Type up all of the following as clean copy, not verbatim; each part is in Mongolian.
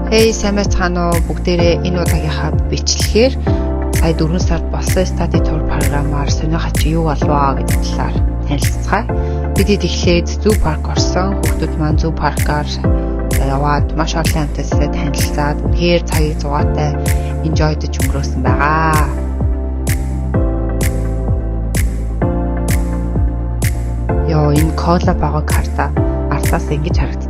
Hey, сайн байцгаана уу? Бүгдээрээ энэ удаагийнхаа бичлэгээр сая 4 сард болсон study tour програмаар сонирхож юу болвоо гэдэг талаар танилцгаая. Бид эхлээд zoo park орсон. Хүүхдүүд маань zoo park-аар яваад маш олон амттай танилцаад үнэхээр цагийг зугаатай enjoy-дж өнгөрөөсөн байгаа. Яа, энэ кола байгаа карта артаас ингэж харагддаг.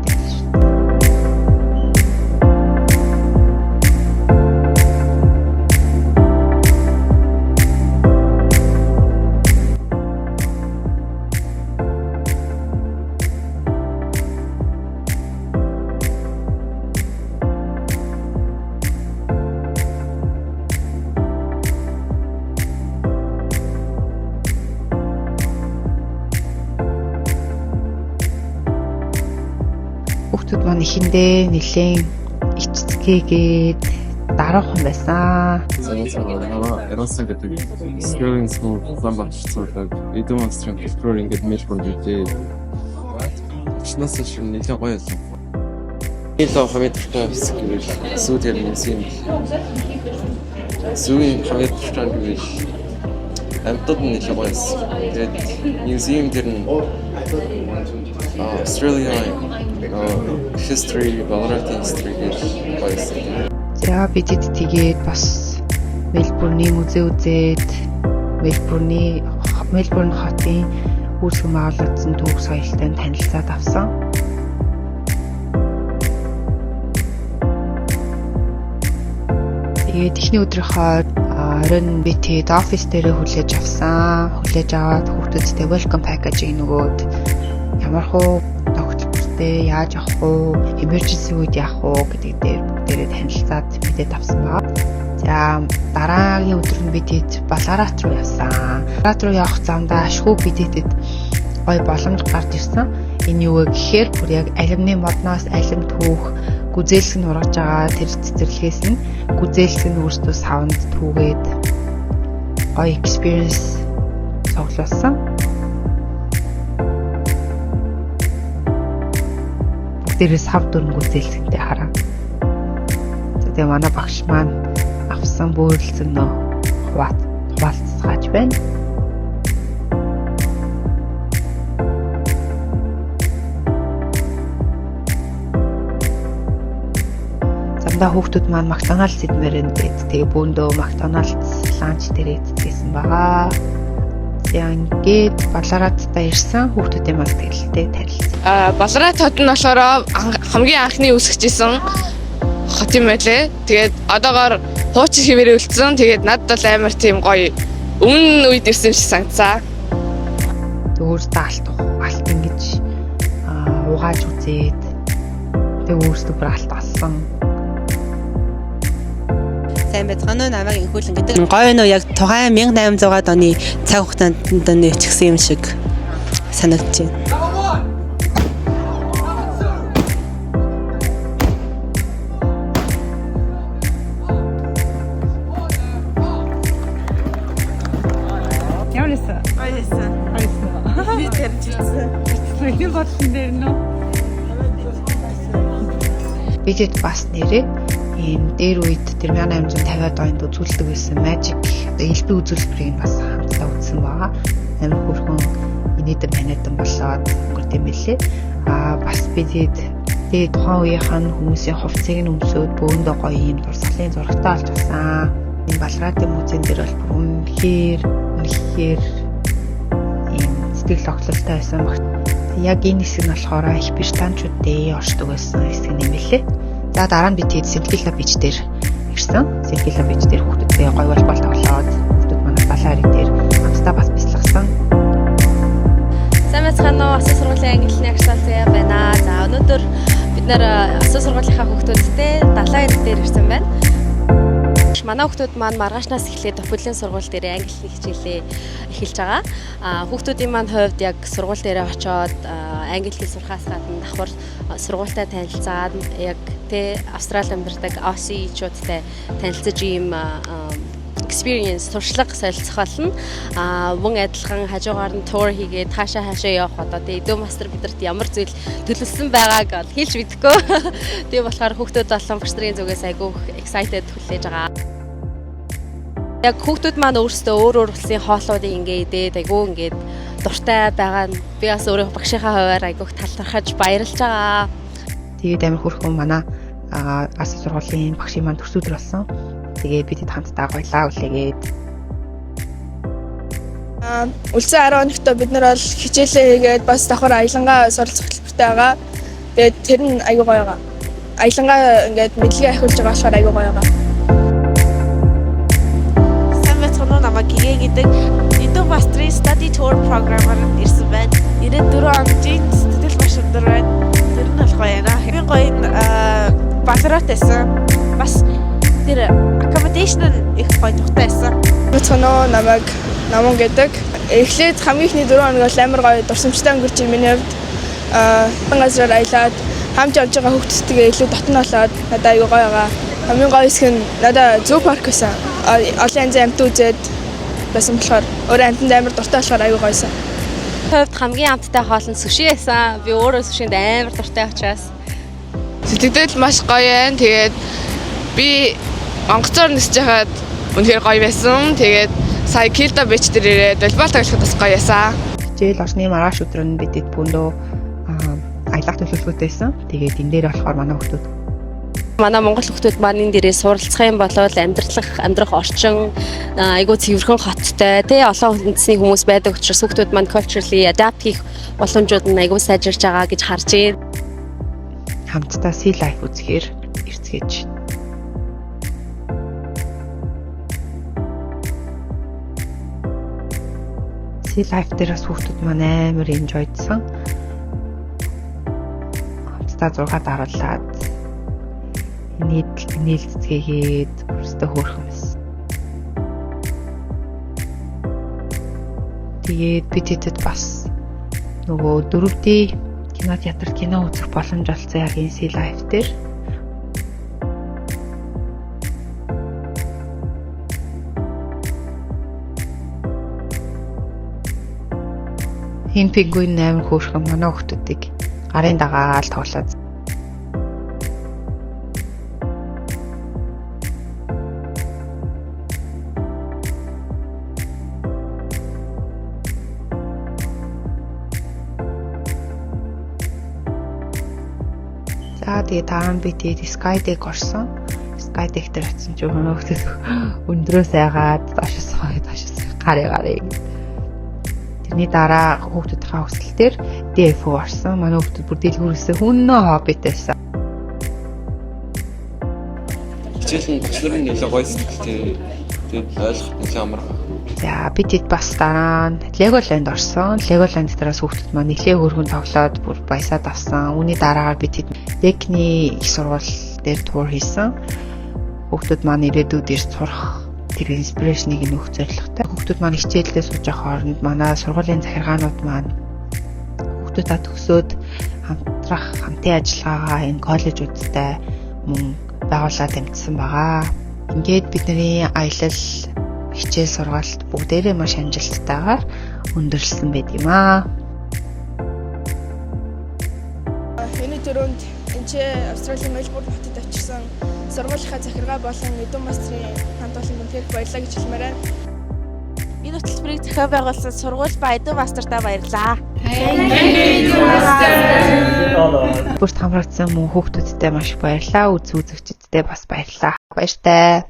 Хүүхдүүд маань ихэндээ нэлээд ичцгээгээд дараахан байсан. Ерөөсөө гэдэг Skilling School замбарчцуулаад эдэн монстрын exploring гэдэг Melbourne гэдэг шинэсээ шинэ нэлээд гоё байсан. Илүү хамгийн дуртай гэвэл сүүдэр мюзеум. Сүүгийн хамгийн дуртай гэвэл амтд нэлээд гоё байсан. Тэгээд мюзеум дээр нь Australia history, Ballarat history гэж байсан. За бид тэгээд бас Мельбурний музей үзээд Мельбурн хотын үүсгэн байгуулагдсан түүх соёлтой танилцаад авсан. Тэгээд эхний өдрийнхөө оройн би тэгээд офис дээрээ хүлээж авсан. Хүлээж аваад хүүхдүүдтэй welcome package-ийг нөгөөд ямархуу тогтолцоотой яаж авах уу, emergency үед яах уу гэдэг дээр бүгдээрээ танилцаад мэдээд авсан баг. За дараагийн өдөр нь бид Баларат руу явсан. Баларат руу явах замдаа ашгүй бидэд гоё боломж гарч ирсэн. Энэ юу вэ гэхээр бүр яг алимны модноос алим түүх гүзээлсэг нь ургаж байгаа тэр цэцэрлэгээс нь гүзээлсэг нь өөртөө савнд түүгээд гоё experience цуглуулсан. Дээрээс хав дөрөнгө үзэлцэнтэй хараа. Тэгээ манай багш маань авсан бөөрөлцөн нөө хуваалцгааж байна. Замдаа хүүхдүүд маань McDonald's идмээрэн дээд. Тэгээ бөөндөө McDonald's ланч дээр идчихсэн байгаа. Ингээд Балараттай ирсэн хүүхдүүдийн маань тэлэлтэй танилцсан. Баларат хот нь болохоор хамгийн анхны үүсгэжсэн хот юм байлээ. Тэгээд одоогоор хуучин хэмээрээ үлдсэн. Тэгээд надад бол амар тийм гоё өмнө үед ирсэн шиг санагцаа. Өөртөө алт ингэж угааж үзээд тэгээд өөртөө бүр алт алсан. Сайн байцгаана уу, намайг Инхүүлэн гэдэг. Гоё нөө яг тухайн 1800-аад оны цаг хугацаанд нэвчгсэн юм шиг санагдаж байна. Явнасаа. Баярлалаа. Би тэрчсэн. Энийг бодсон дээр нөө. Бидэд бас нэрээ ийм дээр үед тэр 1850-аад онд үзүүлдэг байсан Magic элбэг үзүүлбэрийг бас хамтдаа үзсэн байгаа. Амар хөрхөн инээдэн манайдан болоод өнгөрд юм билээ. Бас бидэд тэгээд тухайн үеийнхэн хүмүүсийн хувцсыг нь өмсөөд бөөндөө гоё ийм дурсгалын зурагтай олж авсан. Энэ Баларатын музейн дээр бол үнэхээр ийм сэтгэл огтлолтой байсан баг. Яг энэ хэсэг нь болохоор их британчуудын оршдог байсан хэсэг юм билээ. За дараа нь би тэгээд Сэлгила бич дээр ирсэн. Сэлгила бич дээр хүүхдүүдтэй гоё волейбол тоглоод хүүхдүүд манай балаарыг дээр хамтдаа бас бяцлагсан. Сайн байцгаана уу? Асуус сургуулийн англи хэлний агшаал заяа байна. За өнөөдөр бид нэр асуус сургуулийнхаа хүүхдүүдтэй далайн дээр ирсэн байна. Манай хүүхдүүд маань маргаашнаас эхлээд Тополийн сургууль дээр англи хэлний хичээлээ эхэлж байгаа. Хүүхдүүдийн маань хувьд яг сургууль дээр очоод англи хэл сурахаас гадна давхар сургуультай танилцаад яг Австрали амьдардаг Aussie-чуудтай танилцаж ийм experience туршлага солилцох болно. Мөн адилхан хажуугаар нь tour хийгээд хаашаа явах одоо тэгээ Edu Master бидэрт ямар зүйл төлөвлөсөн байгааг бол хэлж мэдэхгүй. Тэгээ болохоор хүүхдүүд болон багш нарын зүгээс айгүй excited хүлээж байгаа. Яг хүүхдүүд маань өөрсдөө өөр улсын хооллуудыг идээд айгүй ингээд дуртай байгаа нь би бас өөрөө багшийнхаа хуваар айгүй талархаж баярлж байгаа. Тэгээд амар хүрхэн манай ас сургуулийн багшийн маань төрсөдөр болсон. Тэгээд бид хамтдаа гоёлаа үлээгээд үлцэн 10 хоногт бид нар бол хичээлээ хийгээд бас давхар аялангаа суралцах хөтөлбөртэй байгаа. Тэгээд тэр нь айгүй гоё байгаа. Аялангаа ингээд мэдлэгээ ахиулж байгаа болохоор айгүй гоё байгаа. Самбайцхан намайг гээ гэдэг Edu Master Study Tour програмаар ирсэн байна. 94 оногийн сэтгэл маш өндөр байна. Тэр нь болох байна. Би гоё балератайсан. Бас тэр accommodation их гоё тухтайсан. Самбайцхан намайг гэдэг. Эхлээд хамгийн ихний 4 хоног бол амар гоё дурсамжтай өнгөрч юм миний хувьд. Газар аялаад хамт явж байгаа хүүхдүүдтэйгээ илүү дотн болоод надад аюу гоё байгаа. Хамгийн гоё хэсэг нь надад зүү парк байсан. Олон янзын амьтан үзээд байсан болохоор өөрөө амьтанд амар дуртай болохоор аюу гоёсан. Хувьд хамгийн амттай хоол нь суши байсан. Би өөрөө сушинд амар дуртай учраас Сэтгэл маш гоё байна. Тэгээд би онгоцоор нисэж хаад үнэхээр гоё байсан. Тэгээд сая Kilda Beach дээр ирээд волейбол тоглоход бас гоё байсан. хичээл орсны маргааш өдөр нь бидэд бүндөө аялах төлөвлөгөөтэйсэн. Тэгээд энэ дээр болохоор манай хүүхдүүд манай монгол хүүхдүүд маань энэ дээрээ суралцах юм бол амьдрах орчин айгүй цэвэрхэн хоттой тий олон үндэсний хүмүүс байдаг учраас хүүхдүүд маань culturally adapt хийх боломжууд нь айгүй сайжирч байгаа гэж харж байна. хамтдаа sea life үзэхээр эрцгээж байна. Sea life дээр бас хүүхдүүд маань амар enjoyдсан. Хамтдаа 6 дараалаад нийлцгээгээд өөрсдөө хөөрхөн байсан. Тэгээд бид тэтэд бас нөгөө 4D кинотеатрт кино үзэх боломж олцсон яг энэ Sea Life дээр. Энэ пингвин амар хөөрхөн манай хүүхдүүдийг гарын дагаал тоглоод тэгээ таан би тэгээд Skydeck орсон. Skydeck дээр очсон ч өнөөдөр өндрөөс айгаад дашсаа гарыг. Тэрний дараа хүүхдүүдийнхээ өсөлт дээр DFO орсон. Манай хүүхдүүд бүр дэлгүүрээсээ хүннөө хоббитайсан. Хичээл нь багшларын нэлээд гоё сэтгэлтэй. Тэгээд ойлгох нэлээд амархан. За бид бас дараа нь Legoland орсон. Legoland дээрээс хүүхдүүд маань нэлээд хөргөн тоглоод бүр баясаад авсан. Үүний дараагаар бид Лекний их сургууль дээр тур хийсэн. Хүүхдүүд маань ирээдүйд ирж сурах тэр инспирэшнийг нөхөх зорилготой. Хүүхдүүд маань хичээлдээ сууж байгаа хооронд манай сургуулийн захиргаанууд маань хүүхдүүдээ төгсөөд хамтын ажиллагаагаа энэ коллежуудтай мөн байгуулад амжсан байгаа. Ингээд бидний аялал хичээл сургаалт бүгдээрээ маш амжилттайгаар өндөрлсөн байд юм аа. Миний төрөнд Австралийн Мельбурн хотод очирсан сургуулийнхаа захиргаа болон Edu Master-ийн хамт олон хүнээр баярлалаа гэж хэлмээр байна. Энэ хөтөлбөрийг зохион байгуулсан сургууль ба Edu Master-таа баярлалаа. Бүрт хамрагдсан мөн хүүхдүүдтэй маш баярлалаа. Үзэгчдэд бас баярлалаа. Баяртай.